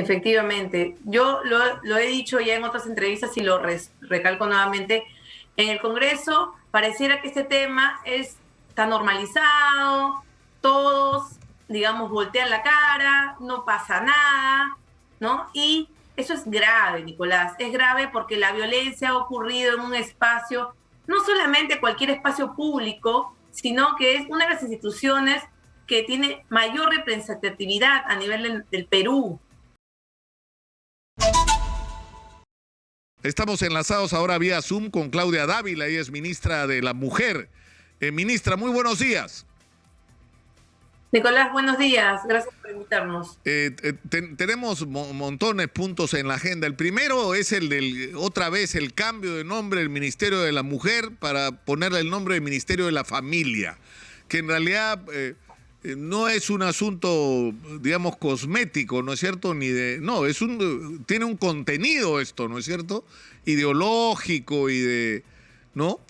Efectivamente, yo lo he dicho ya en otras entrevistas y lo recalco nuevamente. En el Congreso pareciera que este tema está normalizado, todos, digamos, voltean la cara, no pasa nada, ¿no? Y eso es grave, Nicolás, es grave porque la violencia ha ocurrido en un espacio, no solamente cualquier espacio público, sino que es una de las instituciones que tiene mayor representatividad a nivel del Perú. Estamos enlazados ahora vía Zoom con Claudia Dávila, ella es ministra de la Mujer. Ministra, muy buenos días. Nicolás, buenos días. Gracias por invitarnos. Tenemos montones de puntos en la agenda. El primero es otra vez, el cambio de nombre del Ministerio de la Mujer para ponerle el nombre del Ministerio de la Familia, que en realidad no es un asunto, digamos, cosmético, ¿no es cierto? No, tiene un contenido esto, ¿no es cierto? Ideológico ¿no?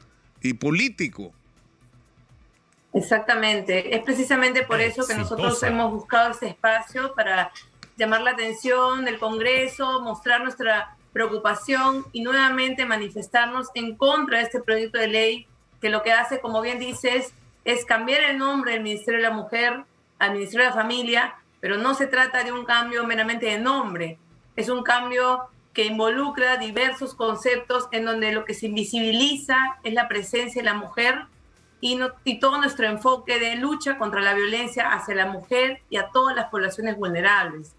Y político. Exactamente. Es precisamente por eso que nosotros hemos buscado este espacio para llamar la atención del Congreso, mostrar nuestra preocupación y nuevamente manifestarnos en contra de este proyecto de ley que lo que hace, como bien dices, es cambiar el nombre del Ministerio de la Mujer al Ministerio de la Familia, pero no se trata de un cambio meramente de nombre, es un cambio que involucra diversos conceptos en donde lo que se invisibiliza es la presencia de la mujer y todo nuestro enfoque de lucha contra la violencia hacia la mujer y a todas las poblaciones vulnerables.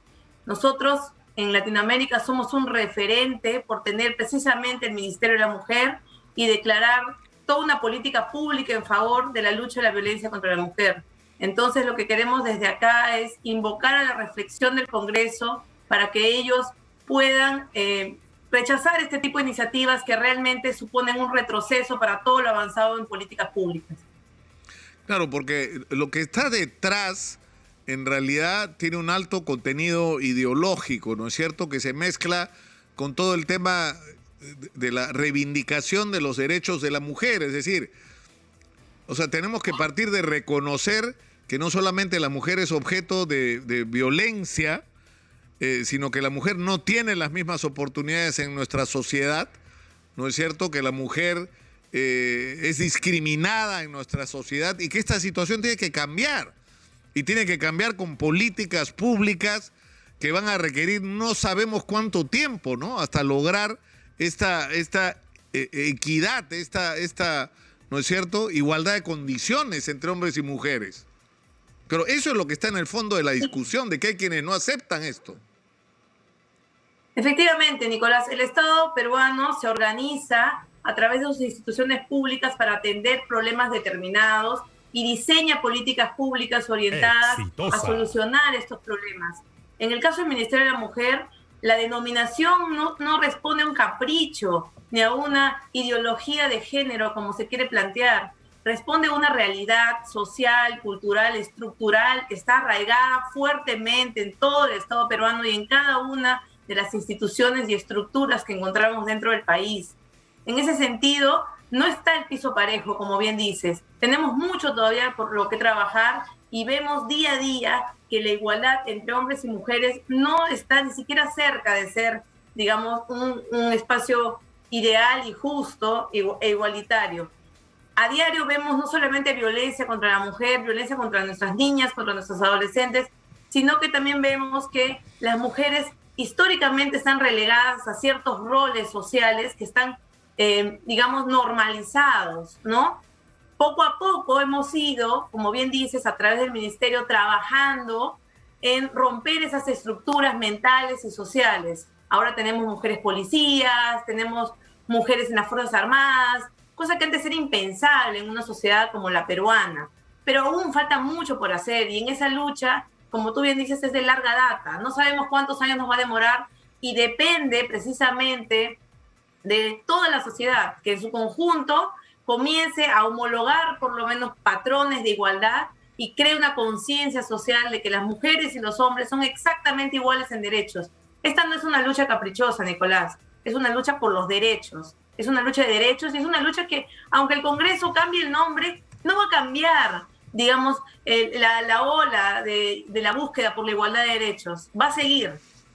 Nosotros en Latinoamérica somos un referente por tener precisamente el Ministerio de la Mujer y declarar toda una política pública en favor de la lucha de la violencia contra la mujer. Entonces lo que queremos desde acá es invocar a la reflexión del Congreso para que ellos puedan rechazar este tipo de iniciativas que realmente suponen un retroceso para todo lo avanzado en políticas públicas. Claro, porque lo que está detrás en realidad tiene un alto contenido ideológico, ¿no es cierto?, que se mezcla con todo el tema de la reivindicación de los derechos de la mujer. Es decir, o sea, tenemos que partir de reconocer que no solamente la mujer es objeto de violencia, sino que la mujer no tiene las mismas oportunidades en nuestra sociedad, ¿no es cierto?, que la mujer es discriminada en nuestra sociedad y que esta situación tiene que cambiar. Y tiene que cambiar con políticas públicas que van a requerir no sabemos cuánto tiempo, ¿no?, hasta lograr esta equidad, ¿no es cierto?, igualdad de condiciones entre hombres y mujeres. Pero eso es lo que está en el fondo de la discusión, de que hay quienes no aceptan esto. Efectivamente, Nicolás, el Estado peruano se organiza a través de sus instituciones públicas para atender problemas determinados y diseña políticas públicas orientadas a solucionar estos problemas. En el caso del Ministerio de la Mujer, la denominación no responde a un capricho ni a una ideología de género como se quiere plantear. Responde a una realidad social, cultural, estructural que está arraigada fuertemente en todo el Estado peruano y en cada una de las instituciones y estructuras que encontramos dentro del país. En ese sentido, no está el piso parejo, como bien dices. Tenemos mucho todavía por lo que trabajar y vemos día a día que la igualdad entre hombres y mujeres no está ni siquiera cerca de ser, digamos, un espacio ideal y justo e igualitario. A diario vemos no solamente violencia contra la mujer, violencia contra nuestras niñas, contra nuestros adolescentes, sino que también vemos que las mujeres históricamente están relegadas a ciertos roles sociales que están, digamos, normalizados, ¿no? Poco a poco hemos ido, como bien dices, a través del Ministerio trabajando en romper esas estructuras mentales y sociales. Ahora tenemos mujeres policías, tenemos mujeres en las Fuerzas Armadas, cosa que antes era impensable en una sociedad como la peruana. Pero aún falta mucho por hacer y en esa lucha, como tú bien dices, es de larga data. No sabemos cuántos años nos va a demorar y depende precisamente de toda la sociedad, que en su conjunto comience a homologar por lo menos patrones de igualdad y cree una conciencia social de que las mujeres y los hombres son exactamente iguales en derechos. Esta no es una lucha caprichosa, Nicolás, es una lucha por los derechos. Es una lucha de derechos y es una lucha que, aunque el Congreso cambie el nombre, no va a cambiar, digamos, la ola de la búsqueda por la igualdad de derechos. Va a seguir.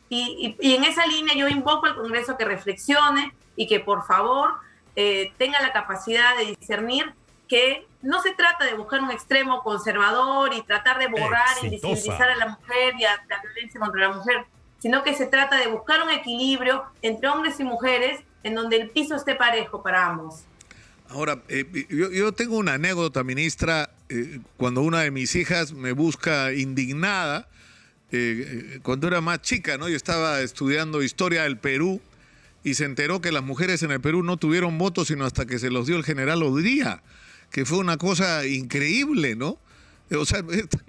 Y en esa línea yo invoco al Congreso que reflexione y que por favor tenga la capacidad de discernir que no se trata de buscar un extremo conservador y tratar de borrar y visibilizar a la mujer y a la violencia contra la mujer, sino que se trata de buscar un equilibrio entre hombres y mujeres en donde el piso esté parejo para ambos. Ahora, yo tengo una anécdota, ministra, cuando una de mis hijas me busca indignada, cuando era más chica, ¿no? Yo estaba estudiando historia del Perú y se enteró que las mujeres en el Perú no tuvieron votos sino hasta que se los dio el general Odría, que fue una cosa increíble, ¿no? O sea,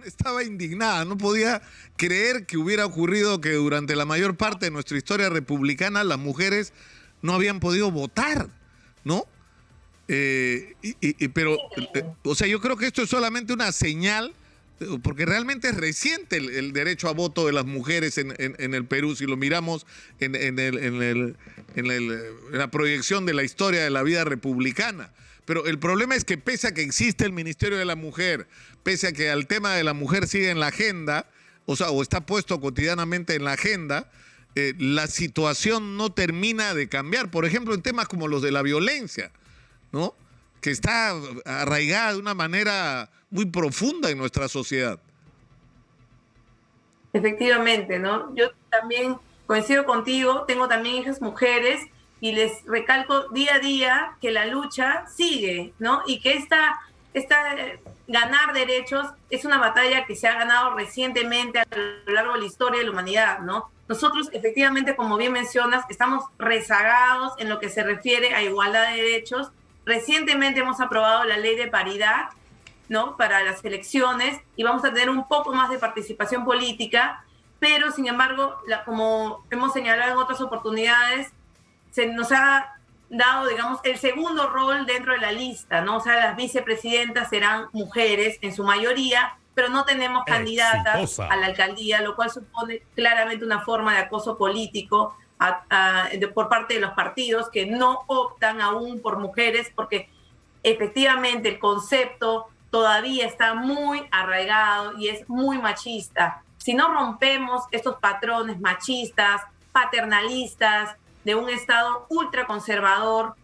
estaba indignada, no podía creer que hubiera ocurrido que durante la mayor parte de nuestra historia republicana las mujeres no habían podido votar, ¿no? Pero, o sea, yo creo que esto es solamente una señal, porque realmente es reciente el derecho a voto de las mujeres en el Perú, si lo miramos en la proyección de la historia de la vida republicana. Pero el problema es que pese a que existe el Ministerio de la Mujer, pese a que el tema de la mujer sigue en la agenda, o está puesto cotidianamente en la agenda, la situación no termina de cambiar. Por ejemplo, en temas como los de la violencia, ¿no? Que está arraigada de una manera muy profunda en nuestra sociedad. Efectivamente, ¿no? Yo también coincido contigo, tengo también hijas mujeres y les recalco día a día que la lucha sigue, ¿no? Y que esta ganar derechos es una batalla que se ha ganado recientemente a lo largo de la historia de la humanidad, ¿no? Nosotros, efectivamente, como bien mencionas, estamos rezagados en lo que se refiere a igualdad de derechos. Recientemente hemos aprobado la ley de paridad, ¿no? Para las elecciones y vamos a tener un poco más de participación política, pero sin embargo, como hemos señalado en otras oportunidades, se nos ha dado, digamos, el segundo rol dentro de la lista, ¿no? O sea, las vicepresidentas serán mujeres en su mayoría, pero no tenemos candidatas a la alcaldía, lo cual supone claramente una forma de acoso político por parte de los partidos que no optan aún por mujeres, porque efectivamente el concepto todavía está muy arraigado y es muy machista. Si no rompemos estos patrones machistas, paternalistas, de un Estado ultraconservador,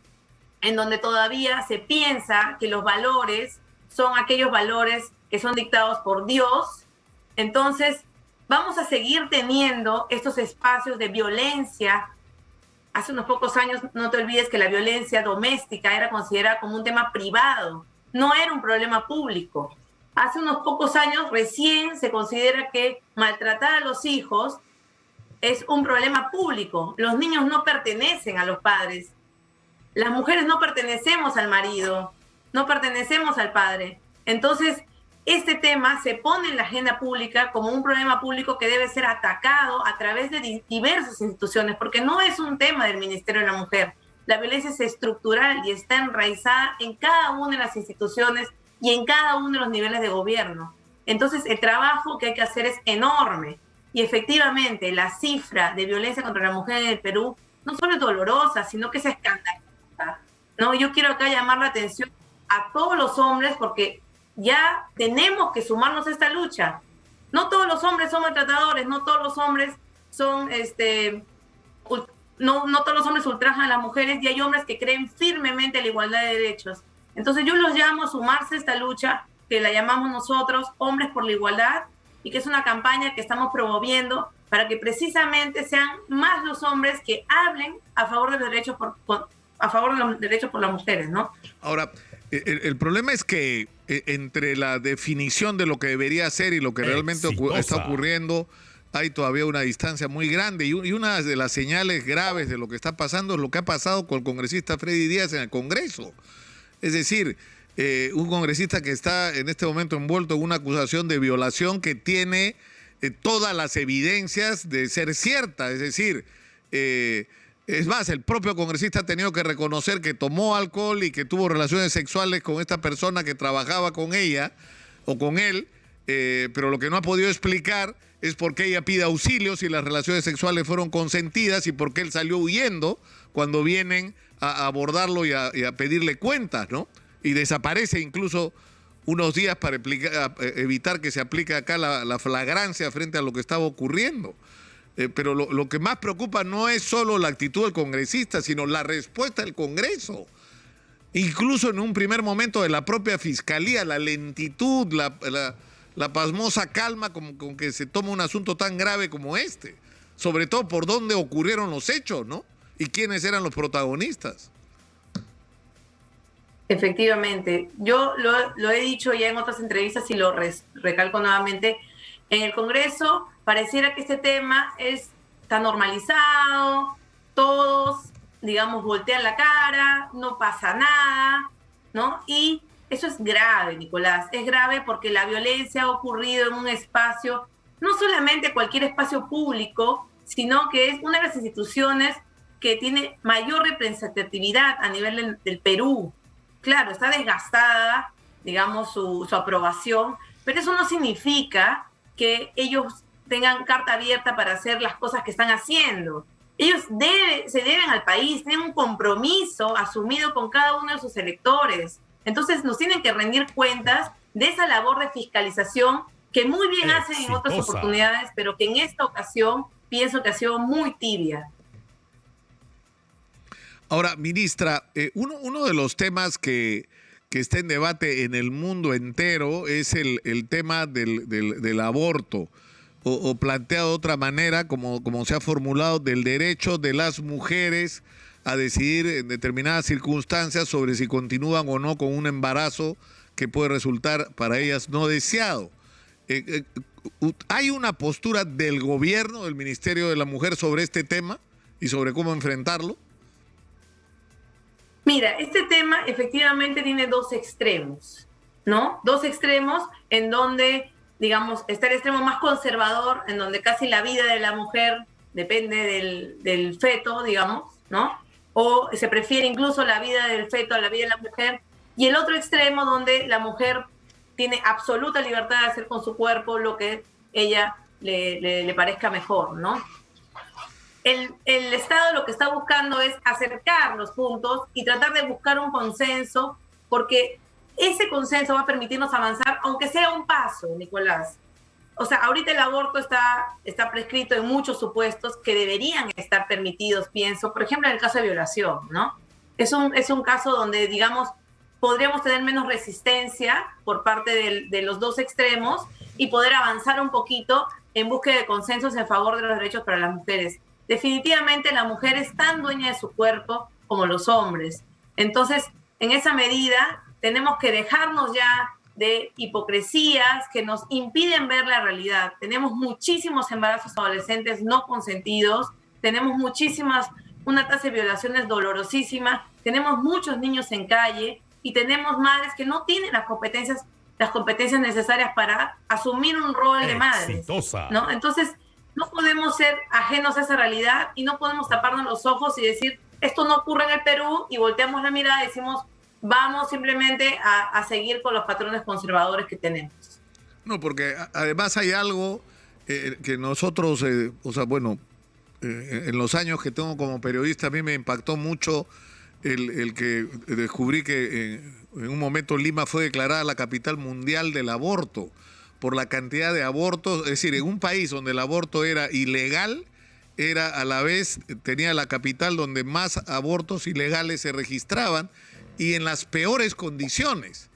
en donde todavía se piensa que los valores son aquellos valores que son dictados por Dios, entonces vamos a seguir teniendo estos espacios de violencia. Hace unos pocos años, no te olvides que la violencia doméstica era considerada como un tema privado, no era un problema público. Hace unos pocos años recién se considera que maltratar a los hijos es un problema público. Los niños no pertenecen a los padres. Las mujeres no pertenecemos al marido, no pertenecemos al padre. Entonces, este tema se pone en la agenda pública como un problema público que debe ser atacado a través de diversas instituciones, porque no es un tema del Ministerio de la Mujer. La violencia es estructural y está enraizada en cada una de las instituciones y en cada uno de los niveles de gobierno. Entonces, el trabajo que hay que hacer es enorme. Y efectivamente, la cifra de violencia contra la mujer en el Perú no solo es dolorosa, sino que es escandalosa, ¿no? Yo quiero acá llamar la atención a todos los hombres porque ya tenemos que sumarnos a esta lucha. No todos los hombres son maltratadores, no todos los hombres son, no todos los hombres ultrajan a las mujeres y hay hombres que creen firmemente en la igualdad de derechos. Entonces yo los llamo a sumarse a esta lucha que la llamamos nosotros Hombres por la Igualdad, y que es una campaña que estamos promoviendo para que precisamente sean más los hombres que hablen a favor de los derechos por las mujeres, ¿no? Ahora, el problema es que entre la definición de lo que debería ser y lo que realmente está ocurriendo, hay todavía una distancia muy grande. Y una de las señales graves de lo que está pasando es lo que ha pasado con el congresista Freddy Díaz en el Congreso. Es decir, un congresista que está en este momento envuelto en una acusación de violación que tiene todas las evidencias de ser cierta. Es decir, es más, el propio congresista ha tenido que reconocer que tomó alcohol y que tuvo relaciones sexuales con esta persona que trabajaba con ella o con él, pero lo que no ha podido explicar es por qué ella pide auxilio si las relaciones sexuales fueron consentidas y por qué él salió huyendo cuando vienen a abordarlo y a pedirle cuentas, ¿no? Y desaparece incluso unos días para evitar que se aplique acá la flagrancia frente a lo que estaba ocurriendo. Pero lo que más preocupa no es solo la actitud del congresista, sino la respuesta del Congreso. Incluso en un primer momento de la propia Fiscalía, la lentitud, la pasmosa calma con que se toma un asunto tan grave como este. Sobre todo por dónde ocurrieron los hechos, ¿no? Y quiénes eran los protagonistas. Efectivamente. Yo lo he dicho ya en otras entrevistas y lo recalco nuevamente. En el Congreso pareciera que este tema está normalizado, todos, digamos, voltean la cara, no pasa nada, ¿no? Y eso es grave, Nicolás, es grave porque la violencia ha ocurrido en un espacio, no solamente cualquier espacio público, sino que es una de las instituciones que tiene mayor representatividad a nivel del Perú. Claro, está desgastada, digamos, su aprobación, pero eso no significa que ellos tengan carta abierta para hacer las cosas que están haciendo. Ellos se deben al país, tienen un compromiso asumido con cada uno de sus electores. Entonces nos tienen que rendir cuentas de esa labor de fiscalización que muy bien hacen en otras oportunidades, pero que en esta ocasión pienso que ha sido muy tibia. Ahora, ministra, uno de los temas que está en debate en el mundo entero es el tema del aborto, o planteado de otra manera, como se ha formulado, del derecho de las mujeres a decidir en determinadas circunstancias sobre si continúan o no con un embarazo que puede resultar para ellas no deseado. ¿Hay una postura del gobierno, del Ministerio de la Mujer sobre este tema y sobre cómo enfrentarlo? Mira, este tema efectivamente tiene dos extremos, ¿no? Dos extremos en donde, digamos, está el extremo más conservador, en donde casi la vida de la mujer depende del feto, digamos, ¿no? O se prefiere incluso la vida del feto a la vida de la mujer. Y el otro extremo donde la mujer tiene absoluta libertad de hacer con su cuerpo lo que ella le parezca mejor, ¿no? El Estado lo que está buscando es acercar los puntos y tratar de buscar un consenso, porque ese consenso va a permitirnos avanzar, aunque sea un paso, Nicolás. O sea, ahorita el aborto está prescrito en muchos supuestos que deberían estar permitidos, pienso. Por ejemplo, en el caso de violación, ¿no? Es un caso donde, digamos, podríamos tener menos resistencia por parte de los dos extremos y poder avanzar un poquito en búsqueda de consensos en favor de los derechos para las mujeres. Definitivamente la mujer es tan dueña de su cuerpo como los hombres. Entonces, en esa medida, tenemos que dejarnos ya de hipocresías que nos impiden ver la realidad. Tenemos muchísimos embarazos adolescentes no consentidos, tenemos una tasa de violaciones dolorosísima, tenemos muchos niños en calle y tenemos madres que no tienen las competencias necesarias para asumir un rol de madres, ¿no? Entonces, no podemos ser ajenos a esa realidad y no podemos taparnos los ojos y decir, esto no ocurre en el Perú, y volteamos la mirada y decimos, vamos simplemente a seguir con los patrones conservadores que tenemos. No, porque además hay algo que nosotros, en los años que tengo como periodista, a mí me impactó mucho el que descubrí que en un momento Lima fue declarada la capital mundial del aborto, por la cantidad de abortos. Es decir, en un país donde el aborto era ilegal, era a la vez, tenía la capital donde más abortos ilegales se registraban y en las peores condiciones.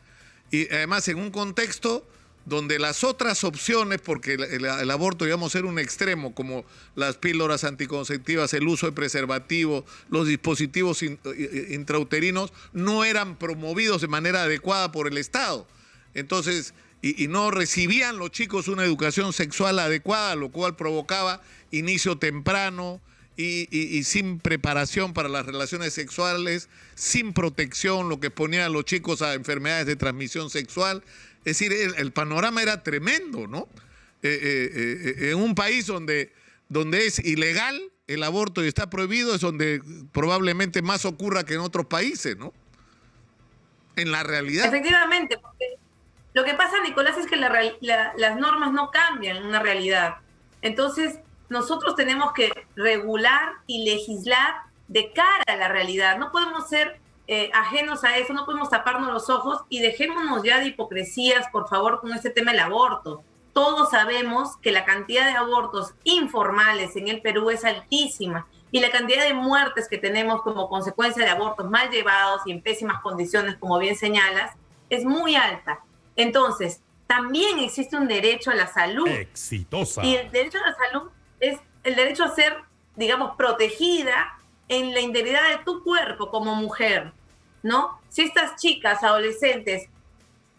Y además en un contexto donde las otras opciones, porque el aborto, digamos, era un extremo, como las píldoras anticonceptivas, el uso de preservativos, los dispositivos intrauterinos, no eran promovidos de manera adecuada por el Estado. Entonces, y no recibían los chicos una educación sexual adecuada, lo cual provocaba inicio temprano y sin preparación para las relaciones sexuales, sin protección, lo que ponía a los chicos a enfermedades de transmisión sexual. Es decir, el panorama era tremendo, ¿no? En un país donde es ilegal el aborto y está prohibido, es donde probablemente más ocurra que en otros países, ¿no? En la realidad. Efectivamente, porque lo que pasa, Nicolás, es que las normas no cambian en una realidad. Entonces, nosotros tenemos que regular y legislar de cara a la realidad. No podemos ser ajenos a eso, no podemos taparnos los ojos y dejémonos ya de hipocresías, por favor, con este tema del aborto. todos sabemos que la cantidad de abortos informales en el Perú es altísima y la cantidad de muertes que tenemos como consecuencia de abortos mal llevados y en pésimas condiciones, como bien señalas, es muy alta. Entonces, también existe un derecho a la salud. Exitosa. Y el derecho a la salud es el derecho a ser, digamos, protegida en la integridad de tu cuerpo como mujer, ¿no? Si estas chicas, adolescentes,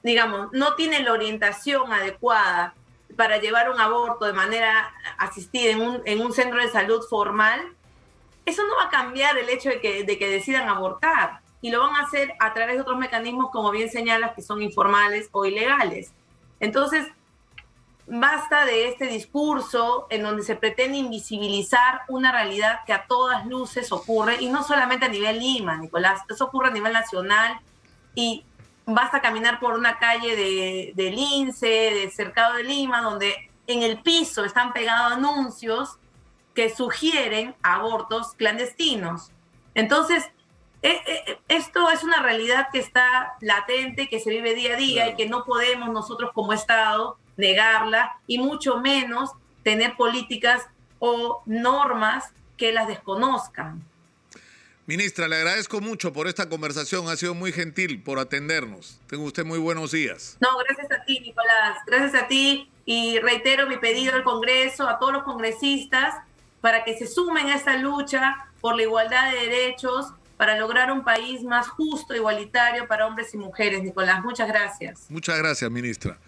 digamos, no tienen la orientación adecuada para llevar un aborto de manera asistida en un centro de salud formal, eso no va a cambiar el hecho de que decidan abortar. Y lo van a hacer a través de otros mecanismos, como bien señalas, que son informales o ilegales. Entonces, basta de este discurso en donde se pretende invisibilizar una realidad que a todas luces ocurre, y no solamente a nivel Lima, Nicolás, eso ocurre a nivel nacional, y basta caminar por una calle de Lince, del Cercado de Lima, donde en el piso están pegados anuncios que sugieren abortos clandestinos. Entonces, esto es una realidad que está latente, que se vive día a día, claro, y que no podemos nosotros como Estado negarla, y mucho menos tener políticas o normas que las desconozcan. Ministra, le agradezco mucho por esta conversación, ha sido muy gentil por atendernos. Tenga usted muy buenos días. No, gracias a ti, Nicolás, gracias a ti, y reitero mi pedido al Congreso, a todos los congresistas, para que se sumen a esta lucha por la igualdad de derechos, para lograr un país más justo, igualitario para hombres y mujeres. Nicolás, muchas gracias. Muchas gracias, ministra.